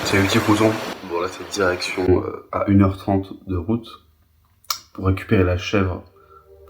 C'est le petit couson. Bon là c'est direction à 1h30 de route pour récupérer la chèvre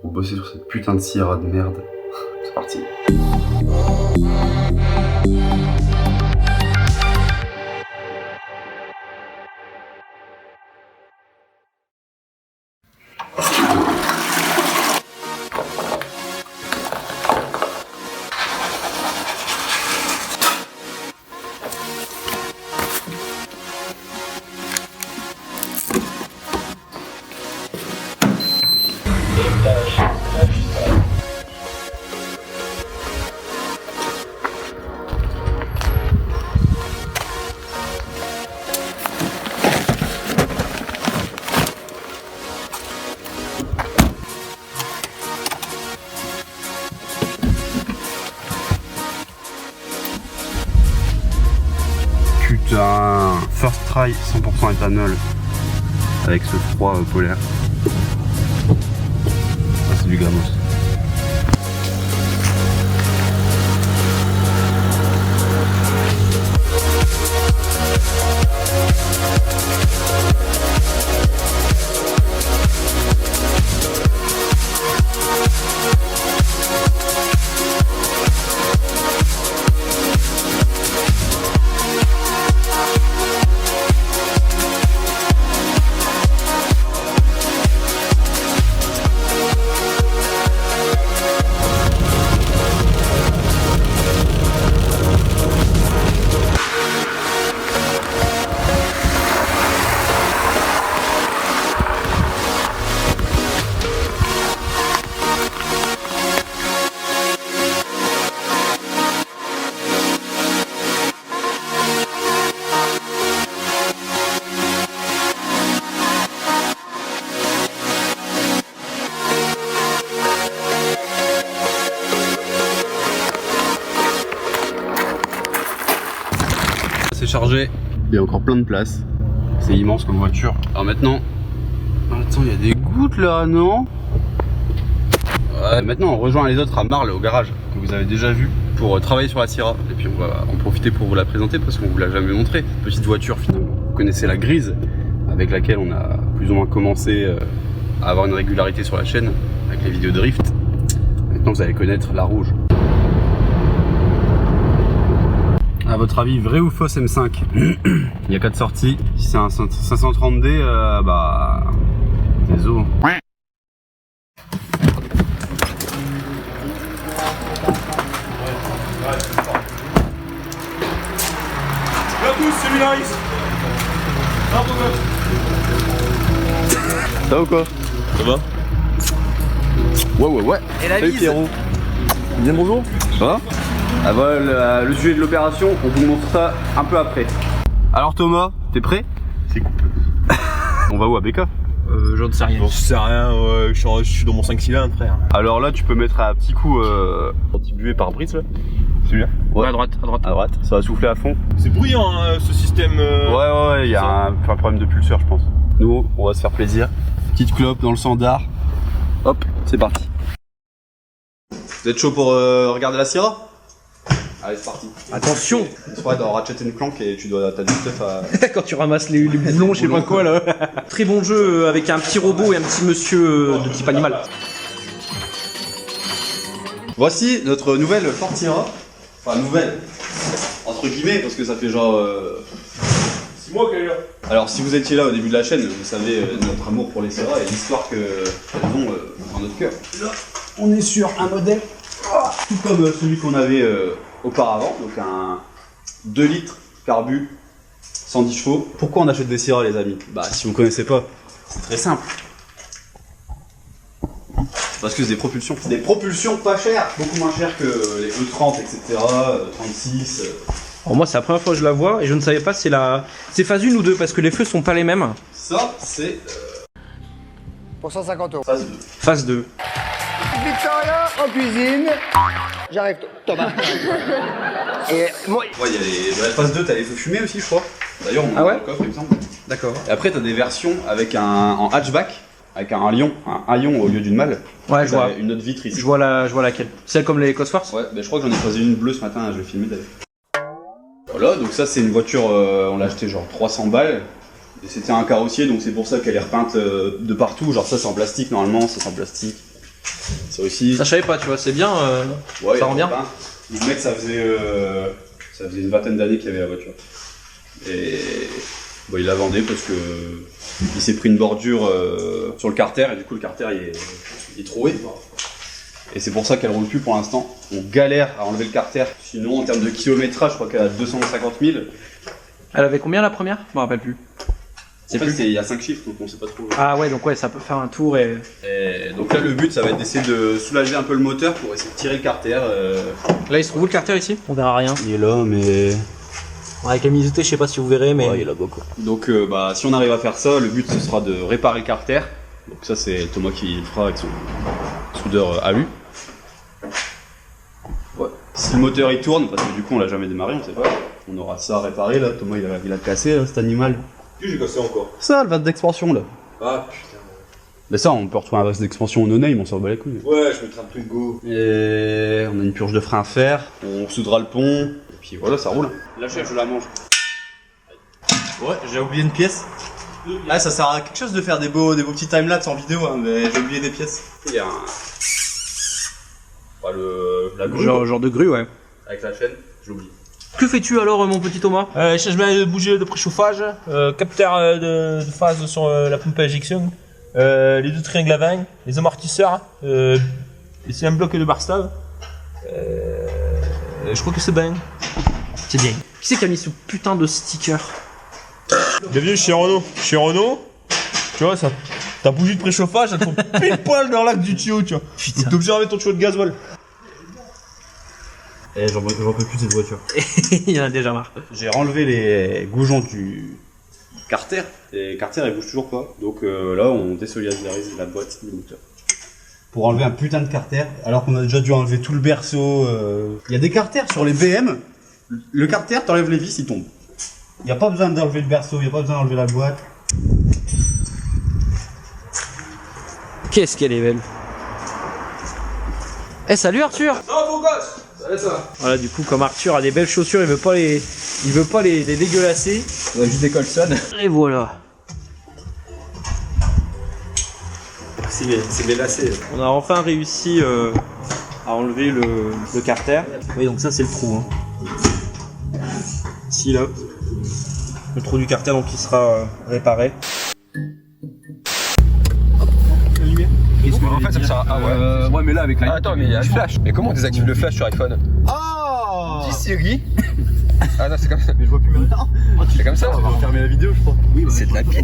pour bosser sur cette putain de Sierra de merde. C'est parti. Putain, first try 100% éthanol avec ce froid polaire. Ah, c'est du Gamos. C'est chargé, il y a encore plein de place. C'est immense comme voiture. Alors maintenant, il y a des gouttes là, non? Ouais, maintenant on rejoint les autres à Marle au garage que vous avez déjà vu pour travailler sur la Sierra. Et puis on va en profiter pour vous la présenter parce qu'on vous l'a jamais montré. Petite voiture finalement. Vous connaissez la grise avec laquelle on a plus ou moins commencé à avoir une régularité sur la chaîne avec les vidéos drift. Maintenant vous allez connaître la rouge. À votre avis, vrai ou fausse M5? Il y a 4 sorties. Si c'est un 530D, bah... désolé. Là tous, c'est Mularis. Ça va ou quoi? Ça va? Ouais. Et la salut bise. Pierrot. Bien bonjour. Ça va? Ah bah, le sujet de l'opération, on vous montre ça un peu après. Alors Thomas, t'es prêt? C'est cool. On va où, à BK? J'en sais rien. J'en sais rien, je suis dans mon 5 cylindres, frère. Alors là, tu peux mettre un petit coup Anti-buée par Brice là. Celui-là. Ouais. À droite. À droite, ça va souffler à fond. C'est bruyant hein, ce système. Ouais, il y a un problème de pulseur, je pense. Nous, on va se faire plaisir. Petite clope dans le standard. Hop, c'est parti. Vous êtes chaud pour regarder la Sierra? Allez, c'est parti. Attention. C'est vrai, dans Ratchet & Clank, et t'as du stuff à... Quand tu ramasses les boulons, je sais pas quoi là. Très bon jeu avec un petit robot et un petit monsieur de type animal. Voici notre nouvelle Ford Sierra. Enfin, nouvelle, entre guillemets, parce que ça fait genre... 6 mois qu'elle est là. Alors, si vous étiez là au début de la chaîne, vous savez notre amour pour les Sierra et l'histoire qu'elles ont dans notre cœur. Là, on est sur un modèle tout comme celui qu'on avait auparavant, donc un 2 litres carbu, 110 chevaux. Pourquoi on achète des Sierra, les amis? Bah, si vous connaissez pas, c'est très simple. Parce que c'est des propulsions. Des propulsions pas chères, beaucoup moins chères que les E30, etc., 36. Alors moi c'est la première fois que je la vois et je ne savais pas si c'est phase 1 ou 2 parce que les feux sont pas les mêmes. Ça, c'est... Pour 150 euros. phase 2. Phase 2. Victoria en cuisine. J'arrive, Thomas. Et moi. Ouais, il y a les... Dans la phase 2, t'as les feux fumés aussi, je crois. D'ailleurs, on Ah ouais, dans le coffre, il me semble. D'accord. Et après, t'as des versions avec en hatchback, avec un lion au lieu d'une malle. Ouais, je vois. Une autre vitre ici. Je vois laquelle. Celle comme les Cosworth. Ouais, bah, je crois que j'en ai choisi une bleue ce matin, je vais filmer d'ailleurs. Voilà, donc ça c'est une voiture, on l'a acheté genre 300 balles. Et c'était un carrossier, donc c'est pour ça qu'elle est repeinte de partout. Genre ça c'est en plastique normalement, ça c'est en plastique. Ça aussi. Ça je savais pas, tu vois, c'est bien. Ouais, ça rend bien. Le mec ça faisait une vingtaine d'années qu'il avait la voiture. Et bon, il la vendait parce que il s'est pris une bordure sur le carter et du coup le carter il est troué. Et c'est pour ça qu'elle roule plus pour l'instant. On galère à enlever le carter. Sinon en termes de kilométrage, je crois qu'elle a 250 000. Elle avait combien la première? Je me rappelle plus. En fait, il y a 5 chiffres donc on sait pas trop. Ah ouais, donc ouais, ça peut faire un tour et donc là le but ça va être d'essayer de soulager un peu le moteur pour essayer de tirer le carter. Là il se trouve où le carter ici? On verra rien. Il est là mais... Avec la luminosité, je sais pas si vous verrez, mais... Ouais, il est là beaucoup. Donc bah, si on arrive à faire ça, le but ce sera de réparer le carter. Donc ça c'est Thomas qui le fera avec son soudeur alu. Ouais. Si le moteur il tourne, parce que du coup on l'a jamais démarré, on sait pas, on aura ça à réparer là. Thomas il a cassé là, cet animal. J'ai cassé encore. Ça, le vase d'expansion là. Ah putain. Mais ça, on peut retrouver un vase d'expansion au no-name, on s'en bat les couilles. Ouais, je mettrai un truc go. Et on a une purge de frein à faire, on soudera le pont, et puis voilà, ça roule. La chef, je la mange. Ouais, j'ai oublié une pièce. Ah, ça sert à quelque chose de faire des beaux petits timelapse en vidéo, hein, mais j'ai oublié des pièces. Il y a un... Bah, la grue, genre de grue, ouais. avec la chaîne, j'ai oublié. Que fais-tu alors, mon petit Thomas? Changement de bougie de préchauffage, capteur de phase sur la pompe à injection, les deux triangles à vent, les amortisseurs, et c'est un bloc de bar stave. Je crois que c'est bien. C'est bien. Qui c'est qui a mis ce putain de sticker? Bienvenue chez Renault. Chez Renault, tu vois, ça, ta bougie de préchauffage, elle tombe pile poil dans l'axe du tuyau, tu vois. Putain. T'es obligé de remettre ton tuyau de gasoil. Et j'en peux plus de cette voiture. Il y en a déjà marre. J'ai enlevé les goujons du carter, et le carter il bouge toujours pas. Donc là on désolidarise la boîte du moteur. Pour enlever un putain de carter, alors qu'on a déjà dû enlever tout le berceau. Il y a des carters sur les BM, le carter t'enlèves les vis, il tombe. Il n'y a pas besoin d'enlever le berceau, il n'y a pas besoin d'enlever la boîte. Qu'est-ce qu'elle est belle. Eh salut Arthur. Non, beau gosse. Voilà, du coup, comme Arthur a des belles chaussures, il veut pas les dégueulasser. On a juste des Colson. Et voilà. C'est mes lacets. On a enfin réussi à enlever le carter. Oui, donc ça c'est le trou. Hein. Ici, là. Le trou du carter, donc il sera réparé. En fait, ça me sert à... Ah ouais. Ouais, mais là avec la. Attends, mais il y a le flash. Mais comment on désactive le flash sur iPhone? Oh Dis Siri. Ah non, c'est comme ça. Mais je vois plus maintenant. C'est comme ça. On va refermer la vidéo, je crois. Oui, c'est de la pile.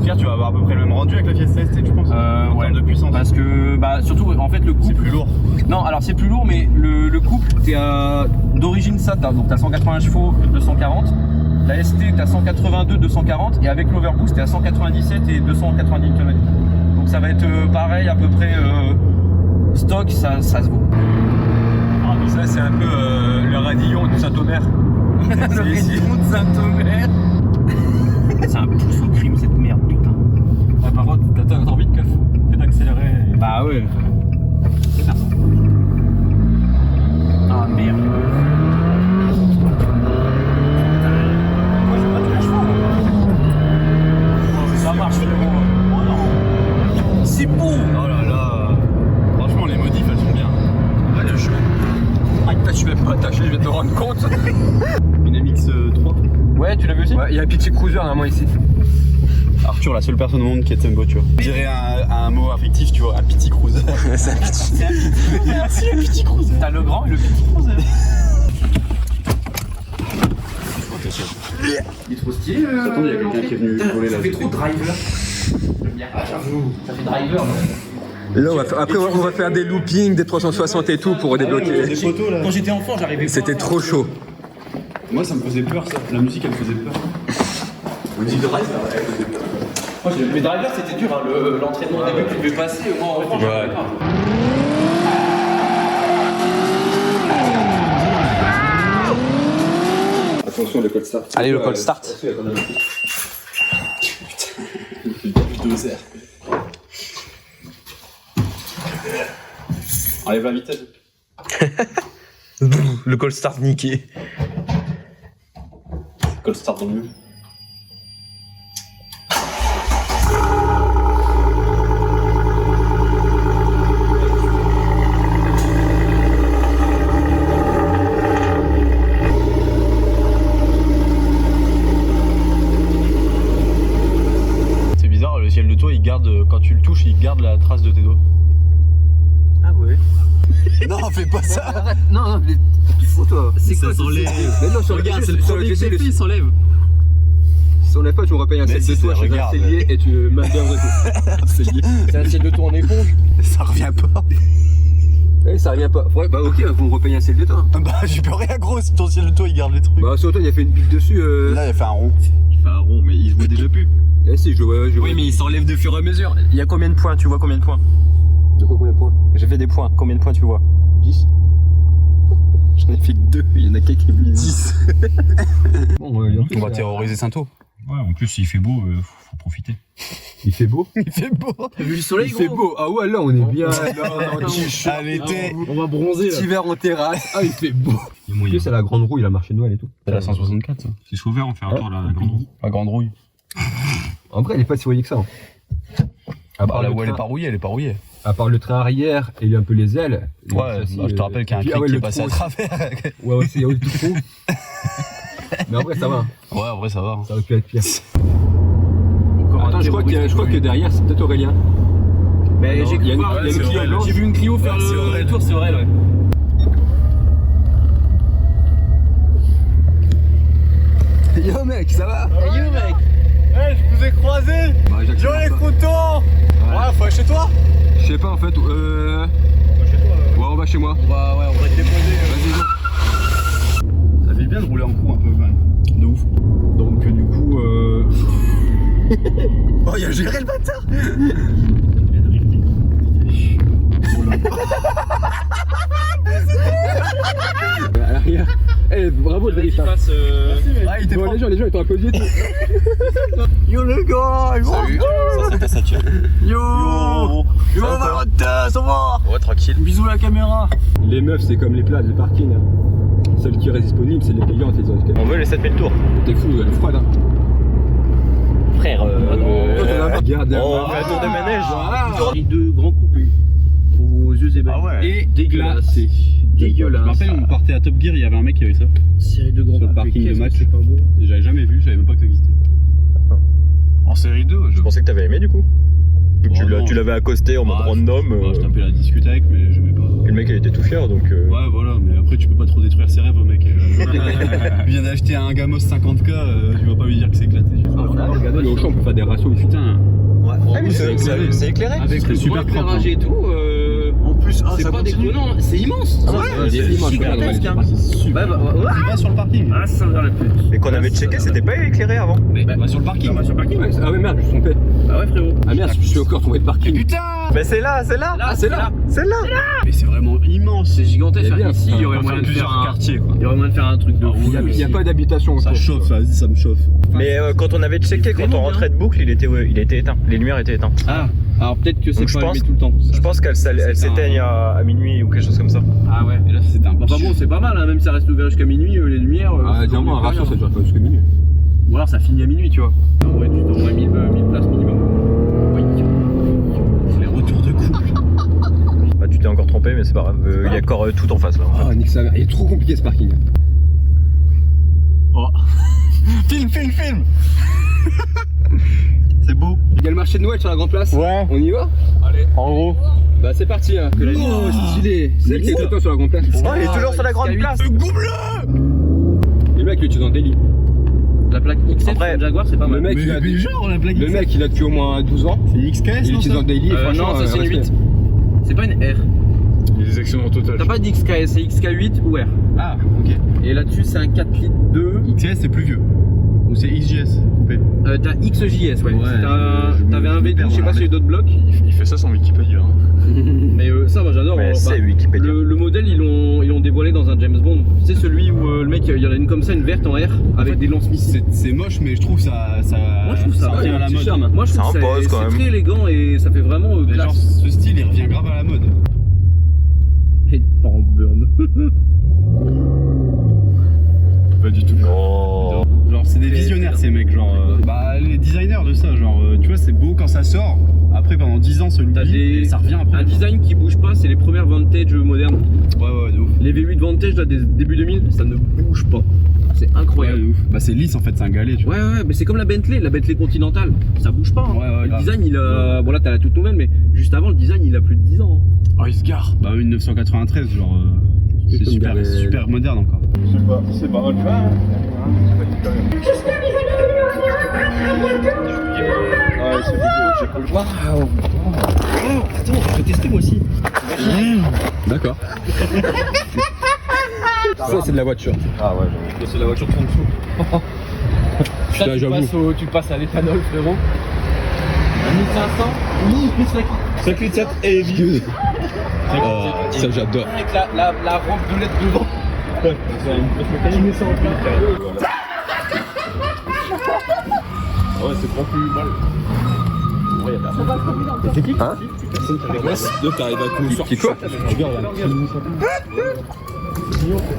Pierre, tu vas avoir à peu près le même rendu avec la Fiesta ST, tu penses? En termes de puissance. Parce que, bah, surtout, en fait, le couple. C'est plus lourd. Non, alors c'est plus lourd, mais le couple, t'es d'origine ça, donc t'as 180 chevaux, 240. La ST, t'as 182, 240. Et avec l'overboost, t'es à 197 et 290 km. Donc ça va être pareil, à peu près stock, ça se vaut. Ah, mais ça, c'est un peu le radillon de Saint-Omer. Le radillon de Saint-Omer. C'est un pouce au crime, cette merde, putain. Ah, par contre, t'as envie de d'accélérer. Bah ouais. Ah merde. Ça marche, frérot. C'est beau. Oh là là. Franchement, les modifs elles sont bien. Ouais, je suis. Ah, putain, je suis même pas attaché, je viens de me rendre compte. Une MX3. Ouais, tu l'as vu aussi? Ouais, il y a un petit cruiser normalement ici. Arthur, la seule personne au monde qui a cette voiture. Je dirais un mot affectif, tu vois, un petit cruiser. C'est un petit. Merci le petit cruiser. T'as le grand et le petit cruiser. Il est trop stylé. Attendez, il y a quelqu'un qui est venu voler la Ça fait trop driver. Ah j'avoue, ça fait driver. Là, après, on va faire des loopings, des 360 et tout pour débloquer. Des photos là. Quand j'étais enfant, j'arrivais pas. C'était trop chaud. Moi ça me faisait peur ça. La musique elle me faisait peur. La musique de driver elle faisait peur. Moi, les drivers c'était dur, hein. L'entraînement au début que tu devais passer, moi en revanche, j'arrivais pas. Attention, le code start. Allez, le call start. Putain, 2 heures. Enlève la vitesse. Le call start niqué. Cold start dans le mur. C'est bizarre, le ciel de toit, il garde, quand tu le touches, il garde la trace de tes doigts. Ah ouais. Non, fais pas ça. Non, mais tu fous toi. C'est quoi s'enlève. Mais non, sur Regarde, le c'est le GT, il s'enlève. Si on lève pas, tu me repayes un Mais set si, de toit ça chez un regarde. cellier et tu m'as bien retour. C'est un set de toit en éponge. Ça revient pas. Eh, ça revient pas. Ouais, bah ok, vous me repayez un set de toit. Bah, j'y peux rien, gros. Si ton ciel de toit, il garde les trucs. Bah, sur toi, il a fait une pique dessus. Là, il a fait un rond. Il fait un rond, mais il se voit déjà plus. Eh si, je vois. Oui, mais il s'enlève de fur et à mesure. Il y a combien de points? Tu vois combien de points? De quoi, combien de points? J'ai fait des points. Combien de points tu vois? 10. J'en ai fait que 2. Il y en a qu'un qui est 10. Bon, On va terroriser Saint-O. Ouais, en plus, il fait beau, faut profiter. il fait beau. Il fait beau. T'as vu le soleil, il fait beau. Ah ouais, là, on est bien. À l'été. On va bronzer là. Petit hiver en terrasse. Ah, il fait beau. Il y a En moyen. plus, c'est la grande roue, il a marché Noël et tout. C'est la 164, ça. C'est sous ouvert, on fait un tour là, la grande roue. La grande rouille. En vrai, elle est pas si rouillée que ça. Hein. À part Ah, là le où elle est train- pas rouillée, elle est pas rouillée. À part le train arrière et un peu les ailes. Ouais, Ça, bah, je te rappelle qu'il y a un puis, cric ouais, qui le est passé à trou aussi. travers. Ouais, ouais, c'est tout trop. Mais en vrai, ça va. Ouais, en vrai, ça va. Ça aurait pu être pire. Attends, je crois que derrière, c'est peut-être Aurélien. Mais Non, j'ai il y a une cru voir, Clio blanche. j'ai vu une Clio faire le tour, c'est vrai, ouais. Yo mec, ça va? Yo mec. Eh, je vous ai croisé. Bah, Yo les croutons. Ouais, faut aller chez toi. Je sais pas en fait. Ouais, on va chez moi. On va te déposer. Ça fait bien de rouler en cours un peu, quand même. De ouf. Donc, du coup, Oh, il a géré le bâtard. à l'arrière. Eh, bravo le drift. Hein. Ah, il était Bon, fort. les gens, ils t'ont applaudi et tout. Yo le gars, salut. Ça c'est ta satire. Yo Valentin, ça va? Ouais, tranquille. Bisous à la caméra. Les meufs, c'est comme les places de parking. Hein. Celles qui restent disponibles, c'est les payantes, les autres. On veut les 7000 tours. T'es fou, elle est froide. Hein. Frère, Regarde. on fait un tour de manège. Et deux grands coupés. Aux yeux ébahis. Ah ouais. Et dégueulasse. Dégueulasse. Je me rappelle, on partait à Top Gear, il y avait un mec qui avait ça. Série de grands Sur le coupés. parking de Qu'est-ce match. que c'est pas beau. Et j'avais jamais vu, je savais même pas que ça existait. En série 2, Je pensais que t'avais aimé du coup. Bon, non. Tu l'avais accosté en mode random. Je tapais la discute avec, mais j'aimais pas. Et le mec il était tout fier donc. Ouais, voilà, mais après tu peux pas trop détruire ses rêves au mec. Il vient d'acheter un Gamos 50K, tu vas pas lui dire que c'est éclaté. Regardez, le Auchan, on peut faire des ratios. Putain, Ouais. Ah, mais c'est éclairé. Avec le super super propre, hein. et tout, en plus, c'est pas déconnant, c'est immense. c'est gigantesque. Bah, va sur le parking. Ah, ça va la pute. Mais qu'on avait checké, c'était pas éclairé avant. Va sur le parking. Sur le parking. Ah ouais, merde, je suis trompé. Ah ouais, frérot. Ah merde, je suis encore tombé de parking. Putain. Mais c'est là. Ah, c'est là. C'est là. Mais c'est vraiment immense. C'est gigantesque. Il y a bien, Ici, il y aurait on va moyen de faire faire plusieurs un quartiers, quoi. Il y aurait moyen de faire un truc de Ah, fou. oui, Il y a pas d'habitation. Ça autour. chauffe, vas-y, ça me chauffe. Mais quand on avait checké, quand on rentrait de boucle, il était éteint. Les lumières étaient éteintes. Ah, alors peut-être que c'est Donc, je pas pense- allumé tout le temps. Je pense qu'elles s'éteignent à minuit ou quelque chose comme ça. Ah ouais. Et là, c'était un Enfin bon, c'est pas mal, hein, même si ça reste ouvert jusqu'à minuit, les lumières. Ah, évidemment, un ratio, ça dure pas jusqu'à minuit. Ou alors ça finit à minuit, tu vois. En vrai, tu t'envoies 1000 places minimum. Oui. C'est les retours de couple. Bah tu t'es encore trompé, mais c'est pas grave. Il y a encore tout en face là. Ah, nique sa mère. Il est trop compliqué ce parking. Oh. Film. C'est beau. Il y a le marché de Noël sur la grande place. Ouais. On y va? En gros. Bah c'est parti. Hein. Oh, stylé. C'est qui est tout le temps sur la grande place. Oh, il est toujours sur la grande place. Le mec, il est dans le daily. La plaque XF Après, sur le Jaguar, c'est pas Le mal. mec, il a genre, la plaque le mec, il a depuis au moins 12 ans. C'est une XKS, Il non, utilise ça dans le daily. et franchement, Non, ça c'est une respect. 8. C'est pas une R. Il y a des accidents total. T'as pas d'XKS, c'est XK8 ou R. Ah, ok. Et là-dessus, c'est un 4 litres 2. XS, c'est plus vieux. Ou c'est XJS coupé. T'as XJS, ouais. Ouais, T'avais un V12, je sais pas si il y a d'autres blocs. Il fait ça sans Wikipédia. Hein. Mais ça, moi j'adore. Mais c'est Bah, Wikipédia. le modèle, ils l'ont dévoilé dans un James Bond. Tu sais, celui où le mec, il y en a une comme ça, une verte en R, avec des lance-missiles. C'est moche, mais je trouve ça. Moi je trouve ça revient à la petit mode. charme. Moi je trouve Ça impose, que quand c'est même. très élégant et ça fait vraiment Mais genre, classe. ce style, il revient grave à la mode. part en burn. Pas du tout. Oh. Genre c'est des visionnaires ces mecs, genre bah les designers de ça, genre tu vois c'est beau quand ça sort, après pendant 10 ans ça l'oublie et ça revient après. Un design qui bouge pas, c'est les premières Vantage modernes. Ouais de ouf. Les V8 Vantage là, des début 2000, ça ne bouge pas. C'est Ouais incroyable. de ouf. Bah c'est lisse en fait, c'est un galet tu vois. Ouais, mais c'est comme la Bentley Continental, ça bouge pas. Hein. Ouais, le grave. design, il a. Bon, là, t'as la toute nouvelle, mais juste avant, le design, il a plus de 10 ans. Hein. Oh il se gare. Bah une 993 genre c'est comme super, galet. super moderne encore. C'est pas mal fait, hein. Ouais, c'est vidéo, Waouh! Attends, je vais tester moi aussi. D'accord. Ça, c'est de la voiture. Ah ouais, c'est la voiture de son dessous. Putain j'avoue. Tu passes à l'éthanol, frérot. 1500, 5 litres 7 et vide. Oh, ça j'adore. avec la rampe de LED devant. Tu mets ça en place. Ouais, c'est trop plus mal. Ouais, c'est qui? Hein? Personne qui arrive. Là, t'arrives à coup sur quoi? Regarde là.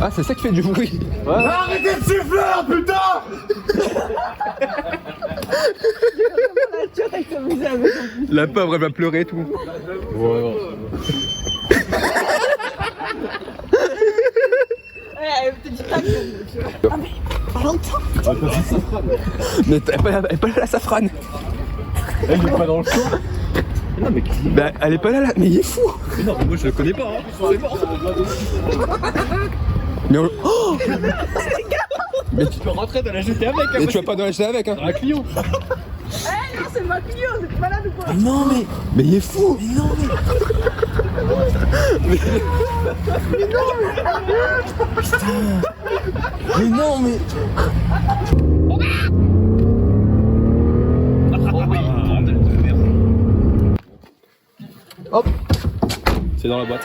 Ah c'est ça qui fait du bruit. Arrêtez de siffler, putain! La pauvre elle va pleurer et tout. Mais elle est pas là la safrane. Elle est pas dans le son. Non, mais qui? Bah elle est pas là, mais il est fou. Mais non, mais moi je le connais pas, hein. Mais on... Oh mais Tu peux rentrer dans la jetée avec, mais tu vas pas dans la jeter avec hein. un Clio. Non, c'est ma Clio, c'est malade ou quoi? Non mais il est fou. Mais non mais non mais C'est dans la boîte.